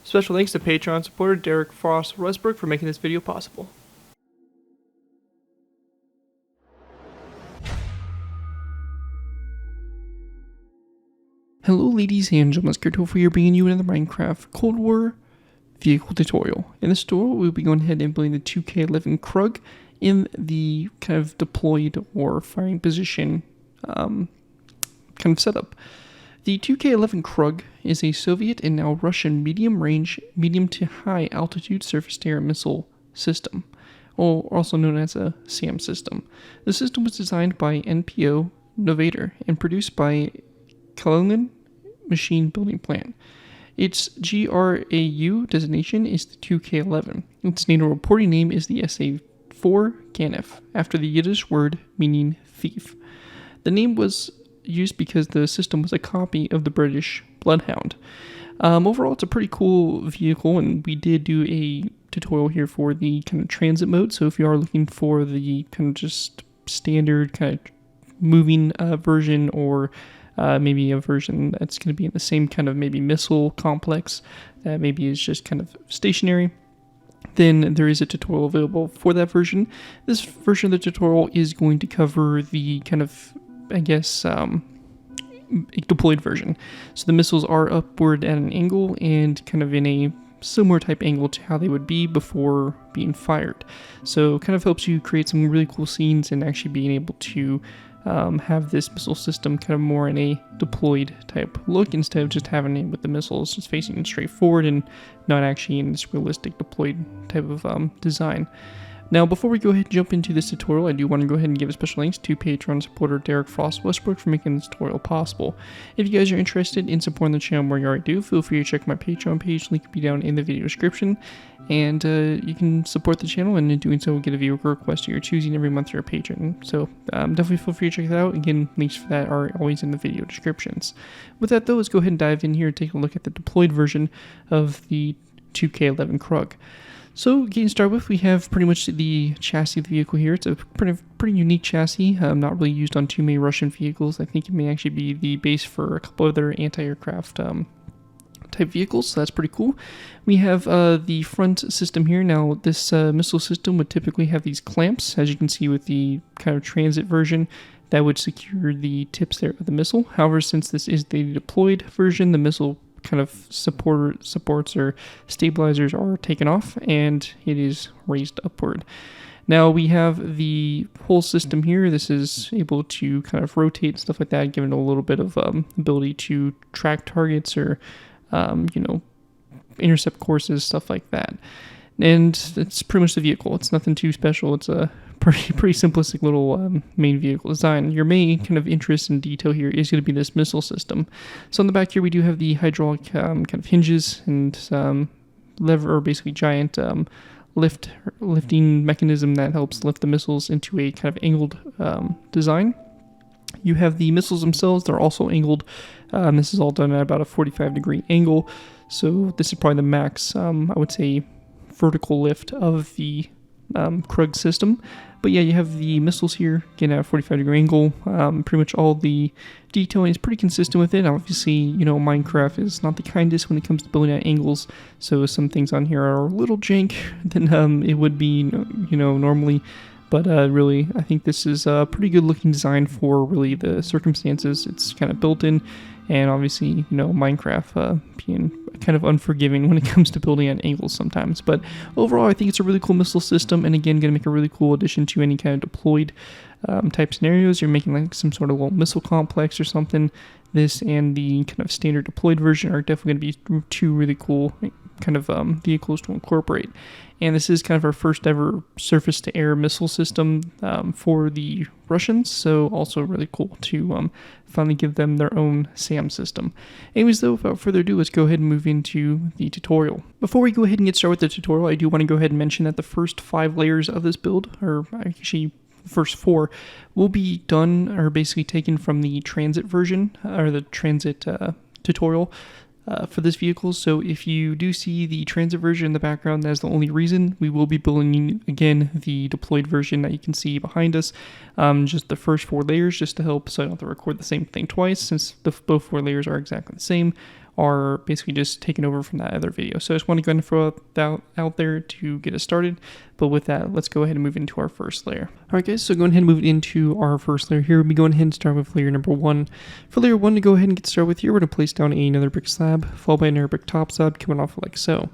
Special thanks to Patreon supporter Derek Frost Westbrook for making this video possible. Hello ladies and gentlemen, it's Krug here bringing you another Minecraft Cold War vehicle tutorial. In this tutorial, we'll be going ahead and building the 2K11 Krug in the kind of deployed or firing position kind of setup. The 2K11 Krug is a Soviet and now Russian medium-range, medium to high altitude surface-to-air missile system, or also known as a SAM system. The system was designed by NPO Novator and produced by Kalinin Machine Building Plant. Its GRAU designation is the 2K11. Its NATO reporting name is the SA-4 Ganef, after the Yiddish word meaning thief. The name was used because the system was a copy of the British Bloodhound. Overall, it's a pretty cool vehicle, and we did do a tutorial here for the kind of transit mode, so if you are looking for the kind of just standard kind of moving version, or maybe a version that's going to be in the same kind of maybe missile complex that maybe is just kind of stationary, then there is a tutorial available for that version. This version of the tutorial is going to cover the kind of, I guess, deployed version. So the missiles are upward at an angle and kind of in a similar type angle to how they would be before being fired. So it kind of helps you create some really cool scenes and actually being able to have this missile system kind of more in a deployed type look, instead of just having it with the missiles just facing straight forward and not actually in this realistic deployed type of design. Now, before we go ahead and jump into this tutorial, I do want to go ahead and give a special thanks to Patreon supporter Derek Frost Westbrook for making this tutorial possible. If you guys are interested in supporting the channel more you already do, feel free to check my Patreon page, link will be down in the video description, and you can support the channel, and in doing so, get a viewer request of your choosing every month you're a patron. So definitely feel free to check that out. Again, links for that are always in the video descriptions. With that though, let's go ahead and dive in here and take a look at the deployed version of the 2K11 Krug. So getting started with, we have pretty much the chassis of the vehicle here. It's a pretty unique chassis, not really used on too many Russian vehicles. I think it may actually be the base for a couple other anti-aircraft type vehicles, so that's pretty cool. We have the front system here. Now this missile system would typically have these clamps, as you can see with the kind of transit version, that would secure the tips there of the missile. However, since this is the deployed version, the missile kind of supports or stabilizers are taken off and it is raised upward. Now we have the whole system here. This is able to kind of rotate and stuff like that, giving it a little bit of ability to track targets or intercept courses, stuff like that. And it's pretty much the vehicle. It's nothing too special. It's a pretty simplistic little main vehicle design. Your main kind of interest in detail here is going to be this missile system. So on the back here, we do have the hydraulic kind of hinges and lever, or basically giant lifting mechanism that helps lift the missiles into a kind of angled design. You have the missiles themselves. They're also angled. This is all done at about a 45-degree angle. So this is probably the max, I would say, vertical lift of the Krug system. But yeah, you have the missiles here, again at a 45-degree angle. Pretty much all the detailing is pretty consistent with it. Obviously, Minecraft is not the kindest when it comes to building at angles, so some things on here are a little jank than it would be, normally. But really, I think this is a pretty good looking design for really the circumstances it's kind of built in. And obviously, Minecraft being kind of unforgiving when it comes to building at angles sometimes. But overall, I think it's a really cool missile system. And again, going to make a really cool addition to any kind of deployed type scenarios. You're making like some sort of little missile complex or something. This and the kind of standard deployed version are definitely going to be two really cool kind of vehicles to incorporate. And this is kind of our first ever surface-to-air missile system for the Russians, so also really cool to finally give them their own SAM system. Anyways, though, without further ado, let's go ahead and move into the tutorial. Before we go ahead and get started with the tutorial, I do want to go ahead and mention that the first 5 layers of this build, or actually first 4, will be done or basically taken from the transit version, or the transit tutorial for this vehicle. So if you do see the transit version in the background, that's the only reason. We will be building again the deployed version that you can see behind us, just the first 4 layers, just to help so I don't have to record the same thing twice, since both 4 layers are exactly the same. are basically just taken over from that other video. So I just want to go ahead and throw that out there to get us started. But with that, let's go ahead and move into our first layer. All right, guys, so going ahead and move into our first layer here. We'll be going ahead and start with layer number 1. For layer 1 to go ahead and get started with here, we're going to place down another brick slab, followed by another brick top slab coming off like so.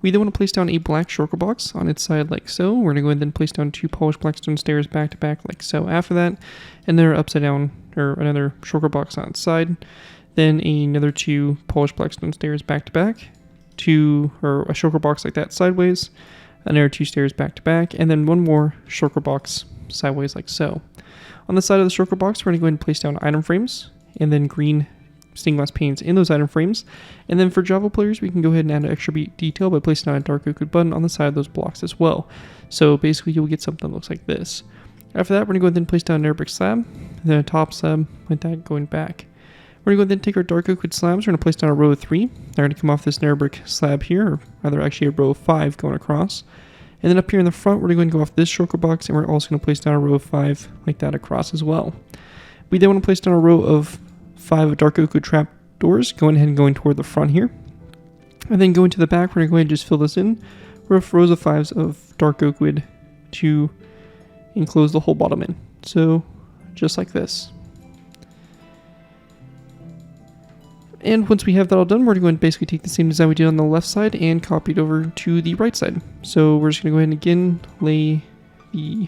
We then want to place down a black shulker box on its side like so. We're going to go ahead and place down 2 polished black stone stairs back to back like so after that. And then upside down, or another shulker box on its side. Then another 2 polished black stone stairs back to back. Or a shulker box like that sideways. Another 2 stairs back to back. And then 1 more shulker box sideways like so. On the side of the shulker box, we're going to go ahead and place down item frames. And then green stained glass panes in those item frames. And then for Java players, we can go ahead and add an extra detail by placing down a dark oak wood button on the side of those blocks as well. So basically you'll get something that looks like this. After that, we're going to go ahead and place down another brick slab, and then a top slab with that going back. We're going to go ahead and take our dark oak wood slabs. We're going to place down a row of 3. They're going to come off this narrow brick slab here, or rather actually a row of 5 going across. And then up here in the front, we're going to go off this shulker box, and we're also going to place down a row of 5 like that across as well. We then want to place down a row of 5 of dark oak wood trap doors, going ahead and going toward the front here. And then going to the back, we're going to go ahead and just fill this in with rows of 5s of dark oak wood to enclose the whole bottom in. So just like this. And once we have that all done, we're going to basically take the same design we did on the left side and copy it over to the right side. So we're just going to go ahead and again lay the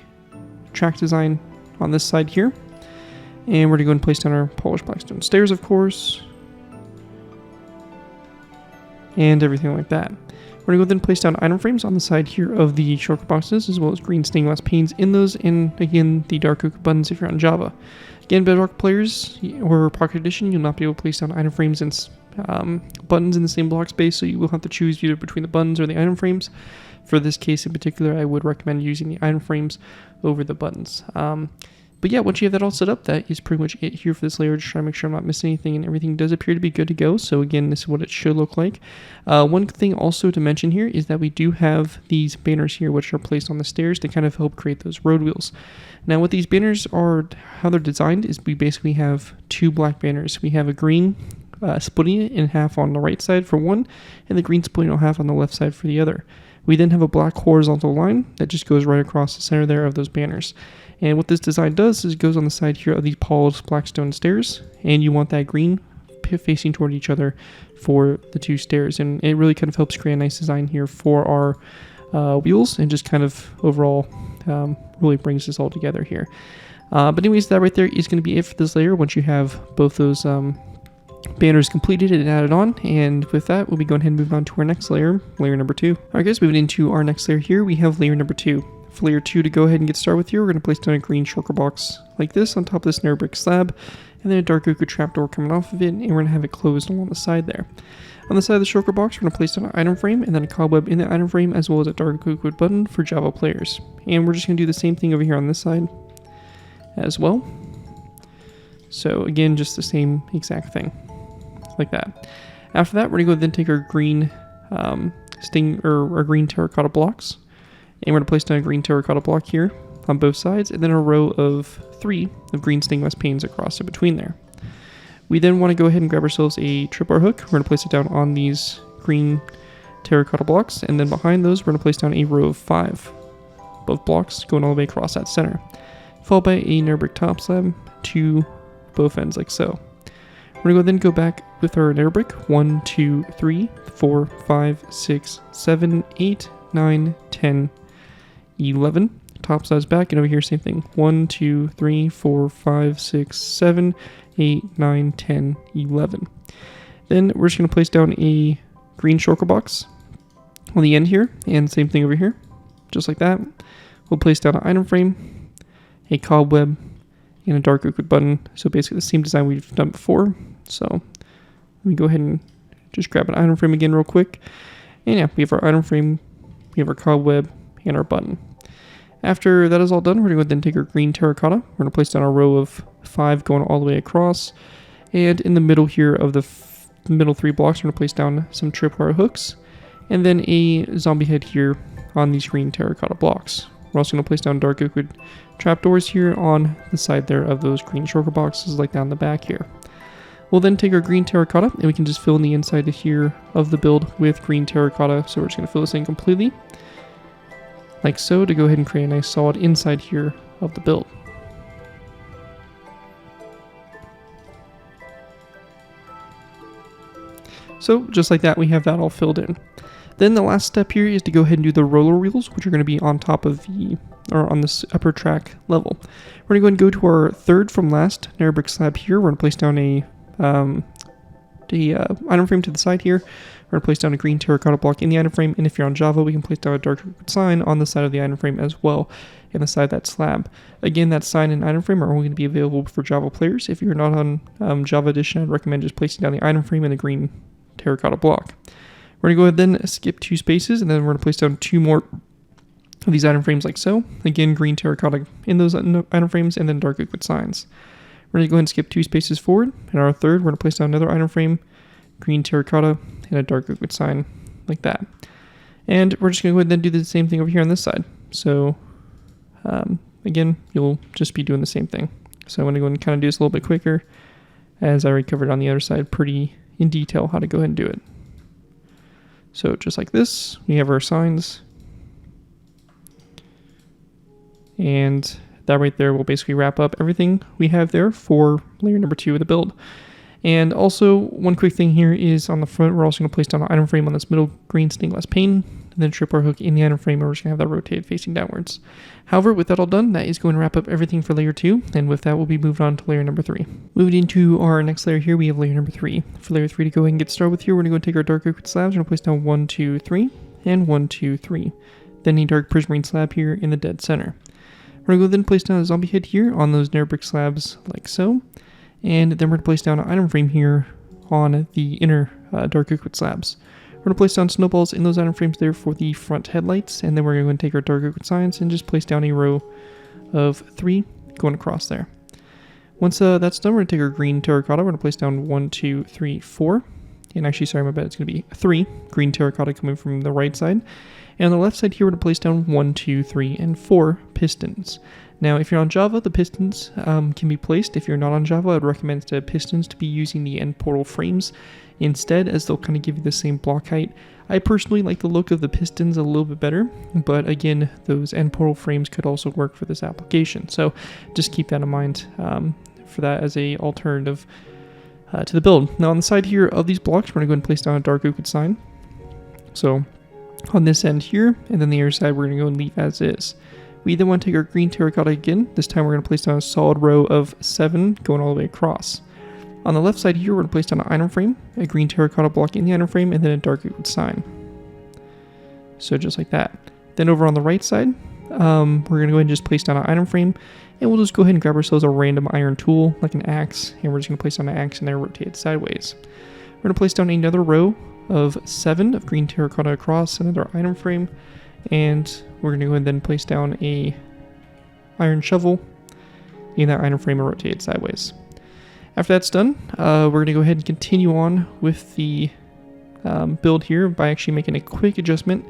track design on this side here. And we're going to go and place down our polished black stone stairs, of course. And everything like that. We're going to go then place down item frames on the side here of the shulker boxes, as well as green stained glass panes in those, and again, the dark oak buttons if you're on Java. Again, Bedrock players or Pocket Edition, you'll not be able to place down item frames and buttons in the same block space, so you will have to choose either between the buttons or the item frames. For this case in particular, I would recommend using the item frames over the buttons. But yeah, once you have that all set up, that is pretty much it here for this layer. Just trying to make sure I'm not missing anything, and everything does appear to be good to go. So again, this is what it should look like. One thing also to mention here is that we do have these banners here, which are placed on the stairs to kind of help create those road wheels. Now what these banners are, how they're designed is we basically have 2 black banners. We have a green splitting it in half on the right side for one, and the green splitting it in half on the left side for the other. We then have a black horizontal line that just goes right across the center there of those banners. And what this design does is it goes on the side here of these polished black stone stairs, and you want that green facing toward each other for the 2 stairs. And it really kind of helps create a nice design here for our wheels, and just kind of overall really brings this all together here. But anyways, that right there is going to be it for this layer once you have both those banners completed and added on. And with that, we'll be going ahead and moving on to our next layer, layer number 2. Alright guys, moving into our next layer here, we have layer number 2. For layer 2 to go ahead and get started with here, we're going to place down a green shulker box like this on top of this narrow brick slab, and then a dark oak wood trapdoor coming off of it, and we're going to have it closed along the side there. On the side of the shulker box, we're going to place down an item frame, and then a cobweb in the item frame, as well as a dark oak wood button for Java players. And we're just going to do the same thing over here on this side as well. So again, just the same exact thing, like that. After that, we're going to go then take our green our green terracotta blocks, and we're going to place down a green terracotta block here on both sides, and then a row of 3 of green stained glass panes across in between there. We then want to go ahead and grab ourselves a tripwire hook. We're going to place it down on these green terracotta blocks, and then behind those, we're going to place down a row of 5 of blocks going all the way across that center, followed by a narrow brick top slab to both ends like so. We're going to then go back with our narrow brick 1, 2, 3, 4, 5, 6, 7, 8, 9, 10, 11. Top sides back, and over here same thing. 1, 2, 3, 4, 5, 6, 7, 8, 9, 10, 11. Then we're just going to place down a green shulker box on the end here, and same thing over here, just like that. We'll place down an item frame, a cobweb, and a dark oak wood button. So basically the same design we've done before. So let me go ahead and just grab an item frame again real quick. And yeah, we have our item frame, we have our cobweb, and our button. After that is all done, we're going to then take our green terracotta. We're going to place down a row of 5 going all the way across. And in the middle here of the middle 3 blocks, we're going to place down some tripwire hooks. And then a zombie head here on these green terracotta blocks. We're also going to place down dark oak wood trapdoors here on the side there of those green shulker boxes, like down the back here. We'll then take our green terracotta and we can just fill in the inside here of the build with green terracotta. So we're just going to fill this in completely, like so, to go ahead and create a nice solid inside here of the build. So just like that, we have that all filled in. Then the last step here is to go ahead and do the roller wheels, which are going to be on top of or on this upper track level. We're going to go and go to our third from last nether brick slab here. We're going to place down a item frame to the side here. We're going to place down a green terracotta block in the item frame, and if you're on Java, we can place down a dark liquid sign on the side of the item frame as well, in the side of that slab. Again, that sign and item frame are only going to be available for Java players. If you're not on Java Edition, I'd recommend just placing down the item frame and the green terracotta block. We're going to go ahead then skip 2 spaces, and then we're going to place down 2 more of these item frames like so. Again, green terracotta in those item frames, and then dark liquid signs. We're going to go ahead and skip 2 spaces forward. In our third, we're going to place down another item frame, green terracotta, and a dark liquid sign like that. And we're just going to go ahead and then do the same thing over here on this side. So again, you'll just be doing the same thing. So I'm going to go ahead and kind of do this a little bit quicker, as I already covered on the other side pretty in detail how to go ahead and do it. So just like this, we have our signs. And that right there will basically wrap up everything we have there for layer number 2 of the build. And also, one quick thing here is on the front, we're also going to place down an item frame on this middle green stained glass pane, and then strip our hook in the item frame, and we're just going to have that rotated facing downwards. However, with that all done, that is going to wrap up everything for layer 2, and with that, we'll be moved on to layer number 3. Moving into our next layer here, we have layer number 3. For layer 3 to go ahead and get started with here, we're going to go and take our dark liquid slabs, we're going to place down 1, 2, 3, and 1, 2, 3. Then a dark prismarine slab here in the dead center. We're going to go then place down a zombie head here on those nether brick slabs like so. And then we're going to place down an item frame here on the inner dark liquid slabs. We're going to place down snowballs in those item frames there for the front headlights. And then we're going to take our dark liquid signs and just place down a row of 3 going across there. Once that's done, we're going to take our green terracotta. We're going to place down 1, 2, 3, 4. And actually, sorry, my bad, it's going to be 3 green terracotta coming from the right side. And on the left side here, we're going to place down 1, 2, 3, and 4 pistons. Now, if you're on Java, the pistons can be placed. If you're not on Java, I'd recommend the pistons to be using the end portal frames instead, as they'll kind of give you the same block height. I personally like the look of the pistons a little bit better, but again, those end portal frames could also work for this application. So just keep that in mind for that as a alternative to the build. Now, on the side here of these blocks, we're going to go ahead and place down a dark liquid sign. So on this end here, and then the other side, we're going to go and leave as is. We then want to take our green terracotta again. This time we're going to place down a solid row of 7 going all the way across. On the left side here, we're going to place down an item frame, a green terracotta block in the item frame, and then a dark liquid sign. So just like that. Then over on the right side, we're going to go ahead and just place down an item frame, and we'll just go ahead and grab ourselves a random iron tool, like an axe, and we're just going to place down an axe and then rotate it sideways. We're going to place down another row of 7 of green terracotta across another item frame, and we're going to go ahead and then place down a iron shovel in that item frame and rotate it sideways. After that's done, we're going to go ahead and continue on with the build here by actually making a quick adjustment,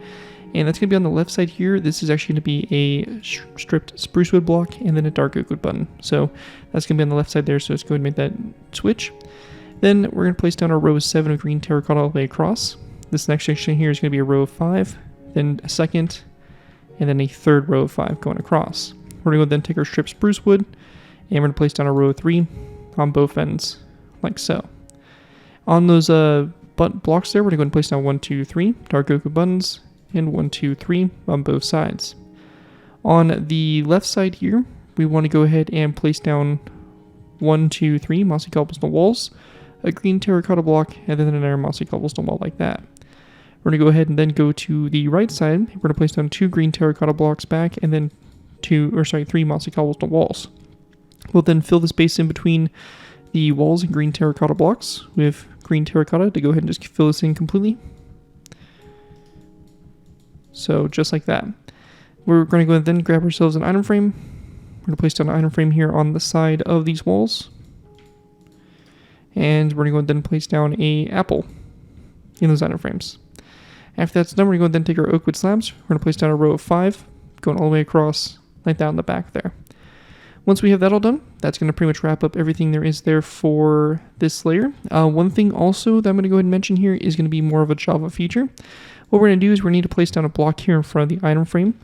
and that's going to be on the left side here. This is actually going to be a stripped spruce wood block and then a dark oak wood button. So that's going to be on the left side there, so let's go ahead and make that switch. Then we're going to place down our row of 7 of green terracotta all the way across. This next section here is going to be a row of 5, then a second, and then a third row of 5 going across. We're going to go then take our stripped spruce wood, and we're going to place down a row of 3 on both ends, like so. On those blocks there, we're going to go and place down 1, 2, 3 dark oak buttons, and 1, 2, 3 on both sides. On the left side here, we want to go ahead and place down 1, 2, 3 mossy cobblestone walls, a green terracotta block, and then another mossy cobblestone wall like that. We're going to go ahead and then go to the right side. We're going to place down 2 green terracotta blocks back, and then 3 mossy cobblestone walls. We'll then fill the space in between the walls and green terracotta blocks with green terracotta to go ahead and just fill this in completely. So just like that. We're going to go ahead and then grab ourselves an item frame. We're going to place down an item frame here on the side of these walls. And we're going to go ahead and then place down a apple in those item frames. After that's done, we're going to go ahead and then take our oak wood slabs. We're going to place down a row of 5, going all the way across like that on the back there. Once we have that all done, that's going to pretty much wrap up everything there is there for this layer. One thing also that I'm going to go ahead and mention here is going to be more of a Java feature. What we're going to do is we're going to need to place down a block here in front of the item frame,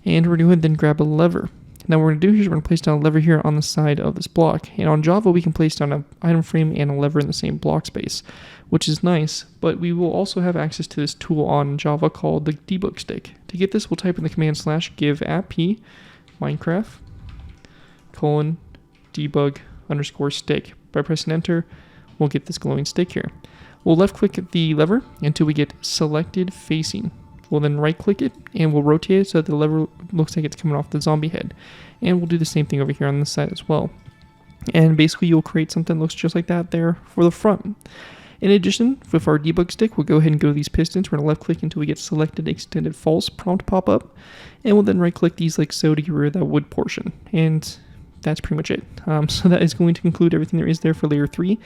and we're going to go ahead and then grab a lever. Now what we're going to do here is we're going to place down a lever here on the side of this block. And on Java, we can place down an item frame and a lever in the same block space, which is nice, but we will also have access to this tool on Java called the debug stick. To get this, we'll type in the command /give @p Minecraft :debug_stick. By pressing enter, we'll get this glowing stick here. We'll left click the lever until we get selected facing. We'll then right click it and we'll rotate it so that the lever looks like it's coming off the zombie head. And we'll do the same thing over here on this side as well. And basically you'll create something that looks just like that there for the front. In addition, with our debug stick, we'll go ahead and go to these pistons. We're going to left click until we get selected extended false prompt pop up. And we'll then right click these like so to get rid of that wood portion. And that's pretty much it. So that is going to conclude everything there is there for layer 3.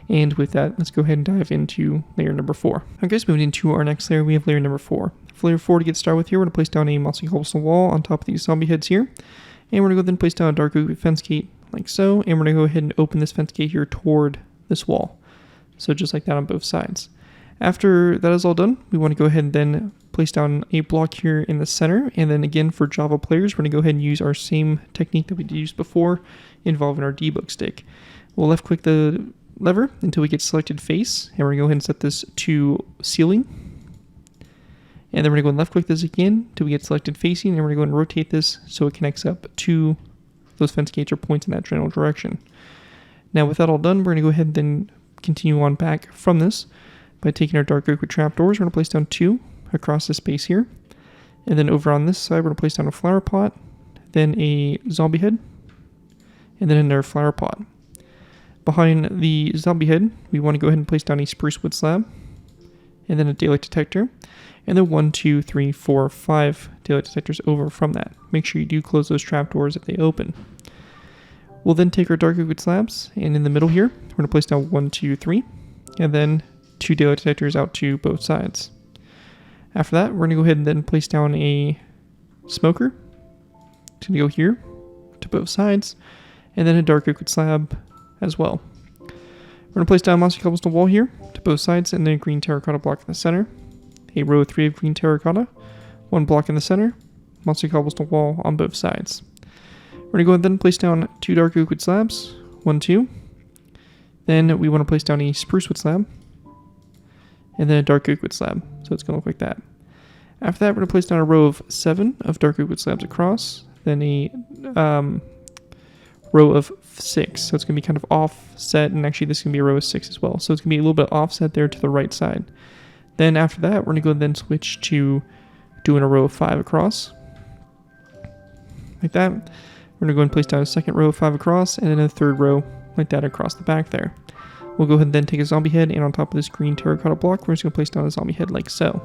And with that, let's go ahead and dive into layer number 4. Alright guys, moving into our next layer, we have layer number 4. For layer 4, to get started with here, we're going to place down a mossy cobblestone wall on top of these zombie heads here. And we're going to go then place down a dark oak fence gate like so. And we're going to go ahead and open this fence gate here toward this wall. So just like that on both sides. After that is all done, we want to go ahead and then place down a block here in the center. And then again, for Java players, we're going to go ahead and use our same technique that we used before involving our debug stick. We'll left click the lever until we get selected face. And we're going to go ahead and set this to ceiling. And then we're going to go and left click this again until we get selected facing. And we're going to go and rotate this so it connects up to those fence gates or points in that general direction. Now with that all done, we're going to go ahead and then continue on back from this by taking our dark oak with trapdoors. We're going to place down 2 across the space here. And then over on this side, we're going to place down a flower pot, then a zombie head, and then another flower pot. Behind the zombie head, we want to go ahead and place down a spruce wood slab, and then a daylight detector, and then 1, 2, 3, 4, 5 daylight detectors over from that. Make sure you do close those trapdoors if they open. We'll then take our dark oak wood slabs, and in the middle here, we're going to place down 1, 2, 3, and then 2 daylight detectors out to both sides. After that, we're going to go ahead and then place down a smoker. It's going to go here to both sides, and then a dark oak wood slab as well. We're going to place down a mossy cobblestone wall here to both sides, and then a green terracotta block in the center. A row of 3 of green terracotta, 1 block in the center, mossy cobblestone wall on both sides. We're going to go ahead and then place down 2 dark oak wood slabs, 1, 2. Then we want to place down a spruce wood slab, and then a dark oak wood slab. So it's going to look like that. After that, we're going to place down a row of 7 of dark oak wood slabs across, then a row of 6. So it's going to be kind of offset, and actually this is going to be a row of 6 as well. So it's going to be a little bit offset there to the right side. Then after that, we're going to go and then switch to doing a row of 5 across, like that. We're going to go and place down a second row of 5 across, and then a third row like that across the back there. We'll go ahead and then take a zombie head, and on top of this green terracotta block, we're just going to place down a zombie head like so.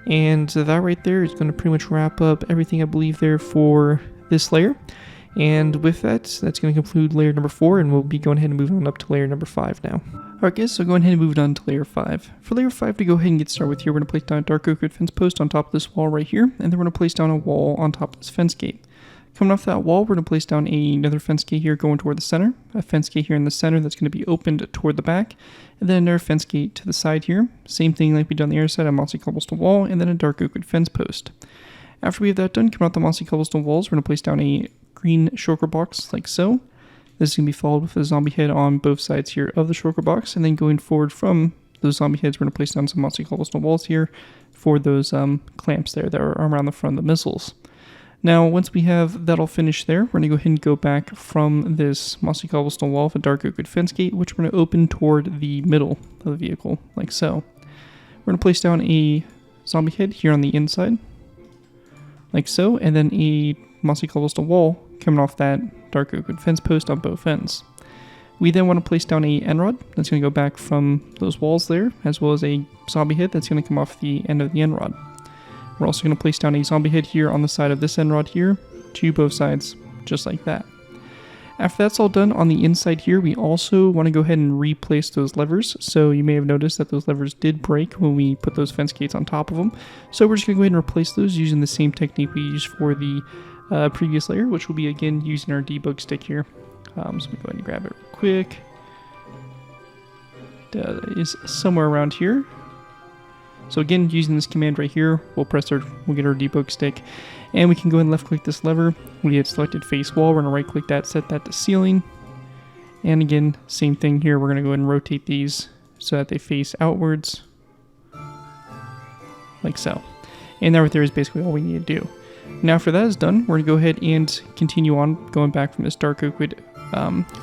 And that right there is going to pretty much wrap up everything I believe there for this layer. And with that, that's going to conclude layer number 4, and we'll be going ahead and moving on up to layer number 5 now. Alright guys, so going ahead and moving on to layer 5. For layer 5, to go ahead and get started with here, we're going to place down a dark oak wood fence post on top of this wall right here, and then we're going to place down a wall on top of this fence gate. Coming off that wall, we're going to place down another fence gate here going toward the center, a fence gate here in the center that's going to be opened toward the back, and then another fence gate to the side here. Same thing like we did on the other side, a mossy cobblestone wall, and then a dark oak wood fence post. After we have that done, coming out the mossy cobblestone walls, we're going to place down a green shulker box like so. This is going to be followed with a zombie head on both sides here of the shulker box, and then going forward from those zombie heads, we're going to place down some mossy cobblestone walls here for those clamps there that are around the front of the missiles. Now, once we have that all finished there, we're going to go ahead and go back from this mossy cobblestone wall with a dark oak wood fence gate, which we're going to open toward the middle of the vehicle, like so. We're going to place down a zombie head here on the inside, like so, and then a mossy cobblestone wall coming off that dark oak wood fence post on both ends. We then want to place down a end rod that's going to go back from those walls there, as well as a zombie head that's going to come off the end of the end rod. We're also going to place down a zombie head here on the side of this end rod here to both sides, just like that. After that's all done on the inside here, we also want to go ahead and replace those levers. So you may have noticed that those levers did break when we put those fence gates on top of them. So we're just going to go ahead and replace those using the same technique we used for the previous layer, which will be again using our debug stick here. So let me go ahead and grab it real quick. That is somewhere around here. So again, using this command right here, we'll get our debug stick, and we can go ahead and left click this lever. We have selected face wall, we're gonna right click that, set that to ceiling. And again, same thing here, we're gonna go ahead and rotate these so that they face outwards, like so. And that right there is basically all we need to do. Now after that is done, we're gonna go ahead and continue on going back from this dark oak wood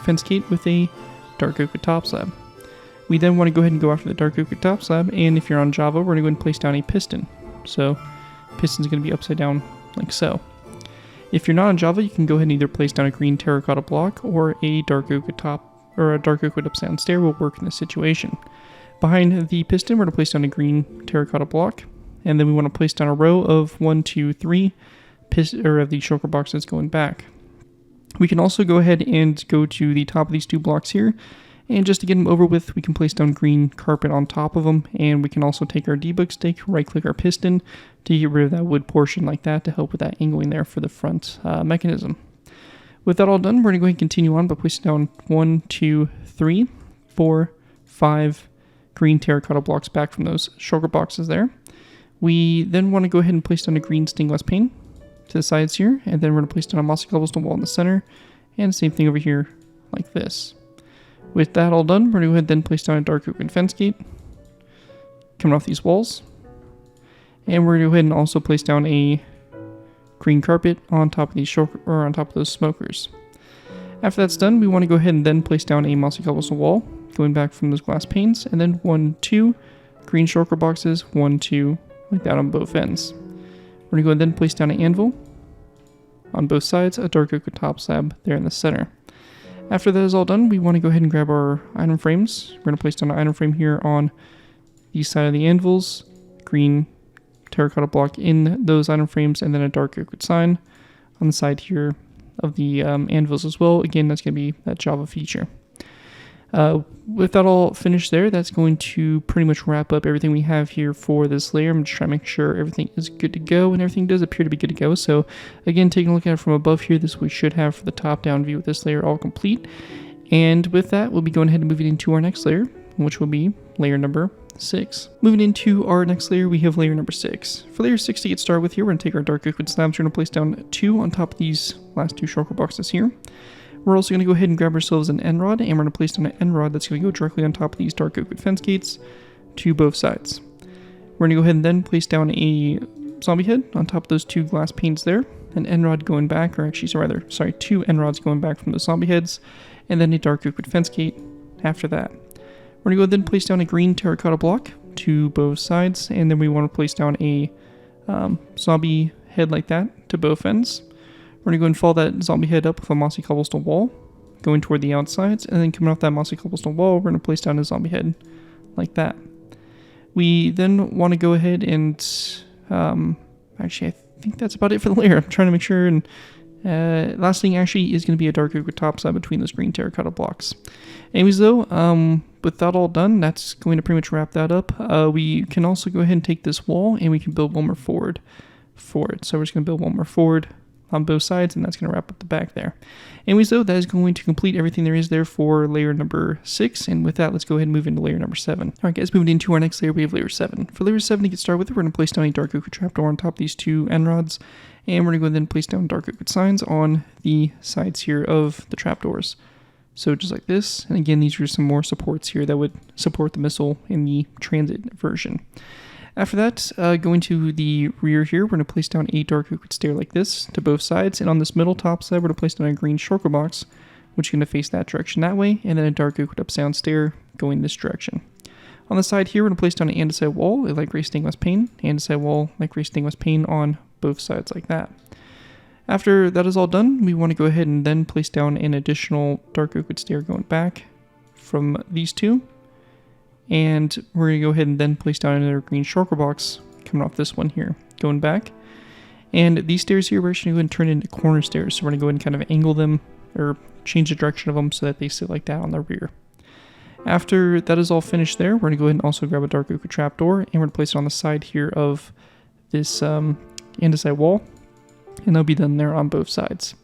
fence gate with a dark oak wood top slab. We then want to go ahead and go after the dark oak wood top slab, and if you're on Java, we're going to go ahead and place down a piston. So piston's going to be upside down like so. If you're not on Java, you can go ahead and either place down a green terracotta block or a dark oak wood top, or a dark oak wood upside down stair will work in this situation. Behind the piston, we're going to place down a green terracotta block, and then we want to place down a row of 1, 2, 3 of the shulker boxes going back. We can also go ahead and go to the top of these 2 blocks here, and just to get them over with, we can place down green carpet on top of them, and we can also take our debug stick, right click our piston to get rid of that wood portion like that to help with that angling there for the front mechanism. With that all done, we're going to go ahead and continue on by placing down 1, 2, 3, 4, 5 green terracotta blocks back from those shulker boxes there. We then want to go ahead and place down a green stained glass pane to the sides here, and then we're going to place down a mossy cobblestone wall in the center, and the same thing over here like this. With that all done, we're going to go ahead and then place down a dark oak wood fence gate coming off these walls. And we're going to go ahead and also place down a green carpet on top of these on top of those smokers. After that's done, we want to go ahead and then place down a mossy cobblestone wall going back from those glass panes, and then 1, 2 green shulker boxes, 1, 2 like that on both ends. We're going to go ahead and then place down an anvil on both sides, a dark oak wood top slab there in the center. After that is all done, we want to go ahead and grab our item frames. We're going to place down an item frame here on the side of the anvils, green terracotta block in those item frames, and then a dark oak wood sign on the side here of the anvils as well. Again, that's going to be that Java feature. With that all finished there, that's going to pretty much wrap up everything we have here for this layer. I'm just trying to make sure everything is good to go, and everything does appear to be good to go. So again, taking a look at it from above here, this we should have for the top-down view with this layer all complete. And with that, we'll be going ahead and moving into our next layer, which will be layer number 6. Moving into our next layer, we have layer number 6. For layer 6 to get started with here, we're going to take our dark oak wood slabs. We're going to place down 2 on top of these last 2 shulker boxes here. We're also going to go ahead and grab ourselves an end rod, and we're going to place down an end rod that's going to go directly on top of these dark oak wood fence gates to both sides. We're going to go ahead and then place down a zombie head on top of those 2 glass panes there, an end rod going back, or actually, sorry, 2 end rods going back from the zombie heads, and then a dark oak wood fence gate after that. We're going to go ahead and then place down a green terracotta block to both sides, and then we want to place down a zombie head like that to both ends. We're going to go and follow that zombie head up with a mossy cobblestone wall, going toward the outsides, and then coming off that mossy cobblestone wall, we're going to place down a zombie head like that. We then want to go ahead and, actually, I think that's about it for the layer. I'm trying to make sure, and last thing actually is going to be a dark oak wood top slab between those green terracotta blocks. Anyways though, with that all done, that's going to pretty much wrap that up. We can also go ahead and take this wall, and we can build one more forward for it. So we're just going to build one more forward on both sides, and that's going to wrap up the back there. Anyways though, that is going to complete everything there is there for layer number 6, and with that, let's go ahead and move into layer number 7. Alright guys, moving into our next layer, we have layer 7. For layer 7 to get started with, we're going to place down a dark oak wood trapdoor on top of these 2 end rods, and we're going to go then place down dark oak wood signs on the sides here of the trapdoors. So just like this, and again, these are some more supports here that would support the missile in the transit version. After that, going to the rear here, we're going to place down a dark oak wood stair like this to both sides, and on this middle top side, we're going to place down a green shulker box, which is going to face that direction that way, and then a dark oak wood upside down stair going this direction. On the side here, we're going to place down an andesite wall, a light gray stained glass pane, andesite wall, light gray stained glass pane on both sides like that. After that is all done, we want to go ahead and then place down an additional dark oak wood stair going back from these 2. And we're going to go ahead and then place down another green shulker box coming off this one here, going back. And these stairs here, we're actually going to turn into corner stairs. So we're going to go ahead and kind of angle them, or change the direction of them so that they sit like that on the rear. After that is all finished there, we're going to go ahead and also grab a dark oak wood trapdoor, and we're going to place it on the side here of this andesite wall. And they'll be done there on both sides.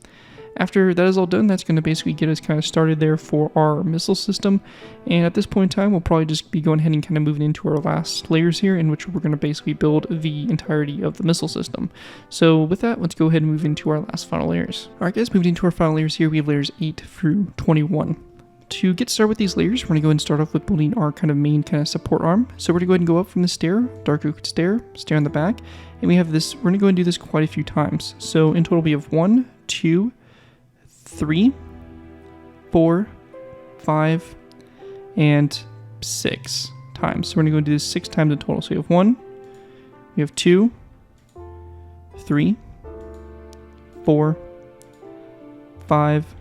After that is all done, that's going to basically get us kind of started there for our missile system. And at this point in time, we'll probably just be going ahead and kind of moving into our last layers here, in which we're going to basically build the entirety of the missile system. So with that, let's go ahead and move into our last final layers. Alright guys, moving into our final layers here, we have layers 8 through 21. To get started with these layers, we're going to go ahead and start off with building our kind of main kind of support arm. So we're going to go ahead and go up from the stair, dark oak stair on the back, and we have this, we're going to go ahead and do this quite a few times. So in total we have 1, 2, 3, 4, 5, and 6 times. So we're going to go and do this 6 times in total. So we have 1, we have 2, 3, 4, 5,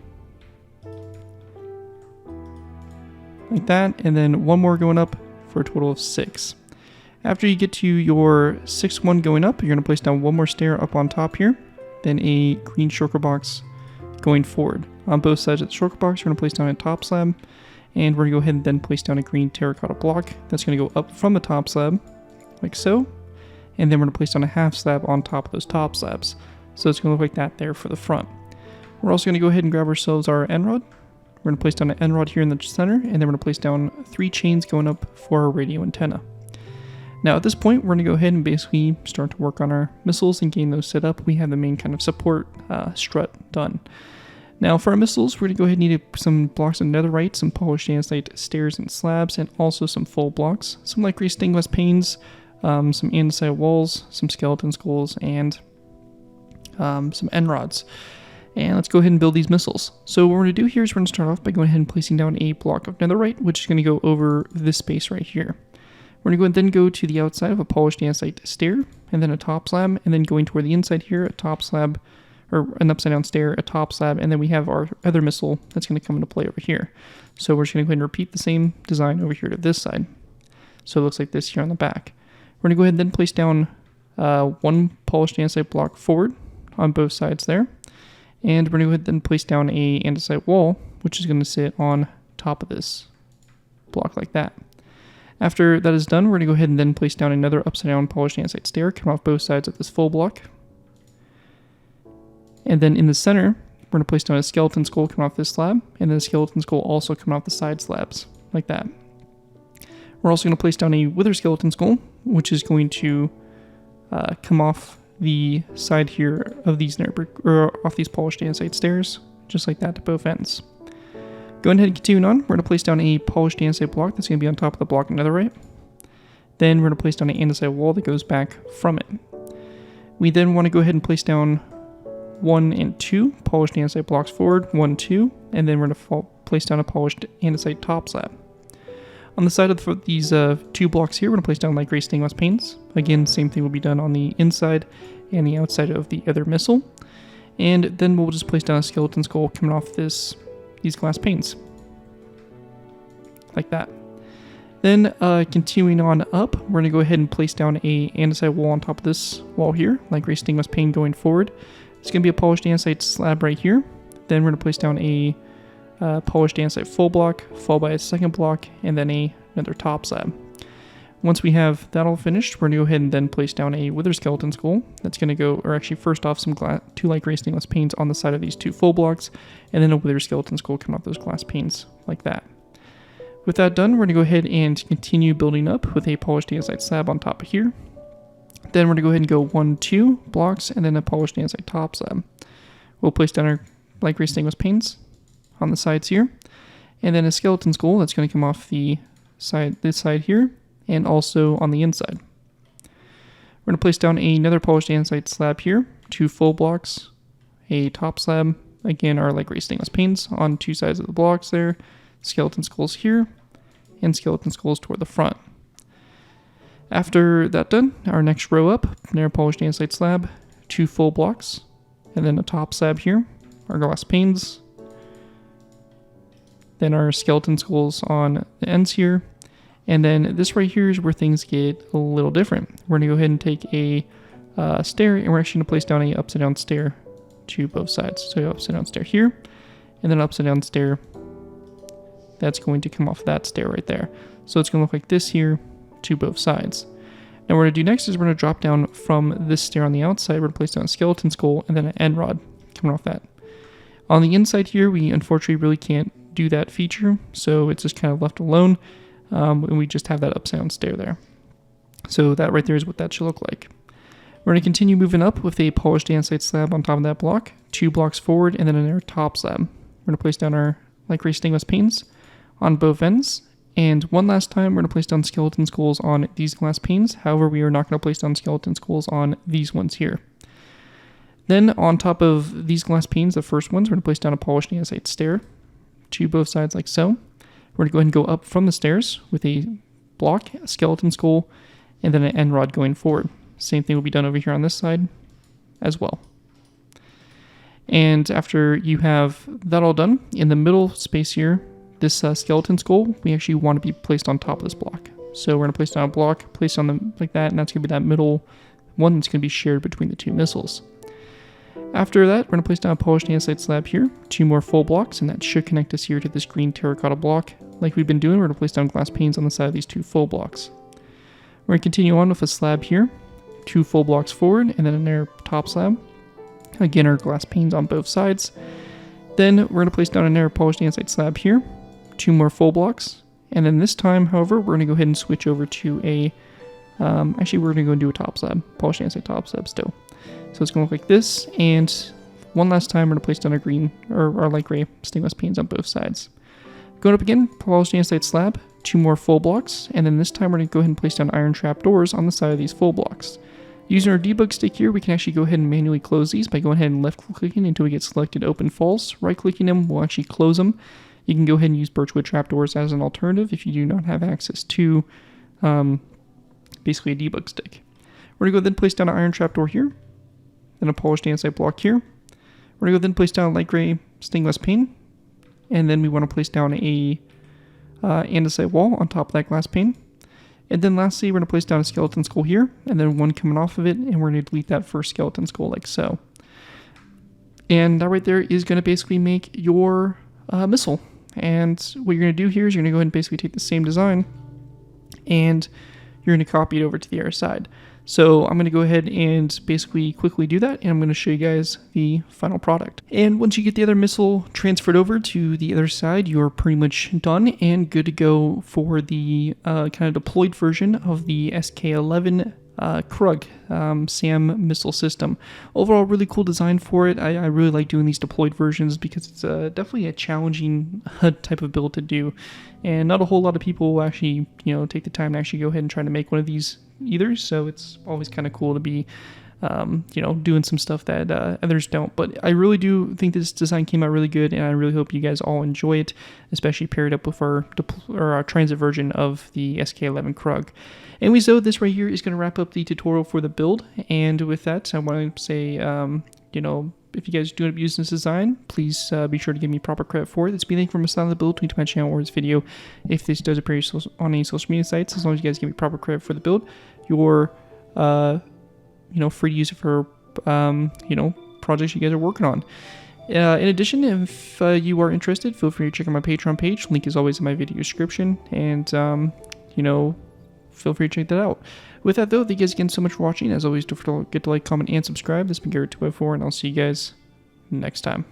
like that, and then one more going up for a total of 6. After you get to your 6th one going up, you're going to place down one more stair up on top here, then a green shulker box going forward. On both sides of the shulker box, we're going to place down a top slab, and we're going to go ahead and then place down a green terracotta block that's going to go up from the top slab, like so, and then we're going to place down a half slab on top of those top slabs. So it's going to look like that there for the front. We're also going to go ahead and grab ourselves our end rod. We're going to place down an end rod here in the center, and then we're going to place down 3 chains going up for our radio antenna. Now at this point, we're going to go ahead and basically start to work on our missiles and getting those set up. We have the main kind of support strut done. Now for our missiles, we're going to go ahead and need some blocks of netherite, some polished andesite stairs and slabs, and also some full blocks. Some light gray stained glass panes, some andesite walls, some skeleton skulls, and some end rods. And let's go ahead and build these missiles. So what we're going to do here is we're going to start off by going ahead and placing down a block of netherite, which is going to go over this space right here. We're going to go and then go to the outside of a polished andesite stair, and then a top slab, and then going toward the inside here, a top slab, or an upside down stair, a top slab, and then we have our other missile that's going to come into play over here. So we're just going to go ahead and repeat the same design over here to this side. So it looks like this here on the back. We're going to go ahead and then place down one polished andesite block forward on both sides there. And we're going to go ahead and place down a andesite wall, which is going to sit on top of this block like that. After that is done, we're going to go ahead and then place down another upside down polished andesite stair, come off both sides of this full block. And then in the center, we're going to place down a skeleton skull coming off this slab, and then a skeleton skull also coming off the side slabs, like that. We're also going to place down a wither skeleton skull, which is going to come off the side here of these off these polished andesite stairs, just like that to both ends. Going ahead and continuing on, we're going to place down a polished andesite block that's going to be on top of the block of netherite. Then we're going to place down an andesite wall that goes back from it. We then want to go ahead and place down 1 and 2 polished andesite blocks forward, 1, 2, and then we're going to place down a polished andesite top slab. On the side of these 2 blocks here, we're going to place down light gray stained glass panes. Again, same thing will be done on the inside and the outside of the other missile. And then we'll just place down a skeleton skull coming off these glass panes. Like that. Then continuing on up, we're going to go ahead and place down a andesite wall on top of this wall here, light gray stained glass pane going forward. It's going to be a polished andesite slab right here. Then we're going to place down a polished andesite full block, followed by a second block, and then another top slab. Once we have that all finished, we're going to go ahead and then place down a wither skeleton skull. That's going to go, or actually first off some 2 light gray stained glass panes on the side of these 2 full blocks, and then a wither skeleton skull coming off those glass panes, like that. With that done, we're going to go ahead and continue building up with a polished andesite slab on top of here. Then we're going to go ahead and go 1, 2 blocks, and then a polished andesite top slab. We'll place down our light gray stained glass panes on the sides here, and then a skeleton skull that's going to come off this side here, and also on the inside. We're going to place down another polished andesite slab here, 2 full blocks, a top slab, again our light gray stained glass panes on 2 sides of the blocks there, skeleton skulls here, and skeleton skulls toward the front. After that done, our next row up, another polished andesite slab, 2 full blocks, and then a top slab here, our glass panes, then our skeleton skulls on the ends here, and then this right here is where things get a little different. We're going to go ahead and take a stair, and we're actually going to place down a upside down stair to both sides. So upside down stair here, and then upside down stair that's going to come off that stair right there. So it's going to look like this here to both sides. Now what we're going to do next is we're going to drop down from this stair on the outside. We're going to place down a skeleton skull and then an end rod coming off that. On the inside here, we unfortunately really can't do that feature, so it's just kind of left alone, and we just have that upside stair there. So that right there is what that should look like. We're going to continue moving up with a polished andesite slab on top of that block, 2 blocks forward, and then another top slab. We're going to place down our light gray stainless panes on both ends, and one last time we're going to place down skeleton skulls on these glass panes. However, we are not going to place down skeleton skulls on these ones here. Then on top of these glass panes, the first ones, we're going to place down a polished andesite stair to both sides like so. We're going to go ahead and go up from the stairs with a block, a skeleton skull, and then an end rod going forward. Same thing will be done over here on this side as well. And after you have that all done, in the middle space here, this skeleton skull, we actually want to be placed on top of this block. So we're going to place down a block, place on them like that, and that's going to be that middle one that's going to be shared between the 2 missiles. After that, we're going to place down a polished andesite slab here, 2 more full blocks, and that should connect us here to this green terracotta block. Like we've been doing, we're going to place down glass panes on the side of these 2 full blocks. We're going to continue on with a slab here, 2 full blocks forward, and then another top slab. Again, our glass panes on both sides. Then we're going to place down another polished andesite slab here, 2 more full blocks, and then this time, however, we're going to go ahead and switch over to a, actually we're going to go and do a top slab, polished andesite top slab still. So it's going to look like this, and one last time we're going to place down our green, or our light gray stainless panes on both sides. Going up again, polished andesite slab, 2 more full blocks, and then this time we're going to go ahead and place down iron trap doors on the side of these full blocks. Using our debug stick here, we can actually go ahead and manually close these by going ahead and left-clicking until we get selected open false. Right-clicking them will actually close them. You can go ahead and use birchwood trapdoors as an alternative if you do not have access to basically a debug stick. We're going to go then place down an iron trapdoor here, then a polished andesite block here. We're going to go then place down a light gray stainless pane, and then we want to place down a andesite wall on top of that glass pane. And then lastly, we're going to place down a skeleton skull here, and then one coming off of it, and we're going to delete that first skeleton skull like so. And that right there is going to basically make your missile. And what you're going to do here is you're going to go ahead and basically take the same design, and you're going to copy it over to the other side. So I'm going to go ahead and basically quickly do that, and I'm going to show you guys the final product. And once you get the other missile transferred over to the other side, you're pretty much done and good to go for the kind of deployed version of the SK-11 Krug SAM missile system. Overall, really cool design for it. I really like doing these deployed versions because it's definitely a challenging type of build to do, and not a whole lot of people will actually, take the time to actually go ahead and try to make one of these either. So it's always kind of cool to be, doing some stuff that others don't. But I really do think this design came out really good, and I really hope you guys all enjoy it, especially paired up with our transit version of the SK-11 Krug. Anyway, so this right here is going to wrap up the tutorial for the build, and with that, I want to say, if you guys do end up using this design, please be sure to give me proper credit for it. It's being from a style of the build, tweet to my channel or this video. If this does appear on any social media sites, as long as you guys give me proper credit for the build, you're, free to use it for, projects you guys are working on. In addition, if you are interested, feel free to check out my Patreon page. Link is always in my video description, and, feel free to check that out. With that, though, thank you guys again so much for watching. As always, don't forget to like, comment, and subscribe. This has been Garrett2x4, and I'll see you guys next time.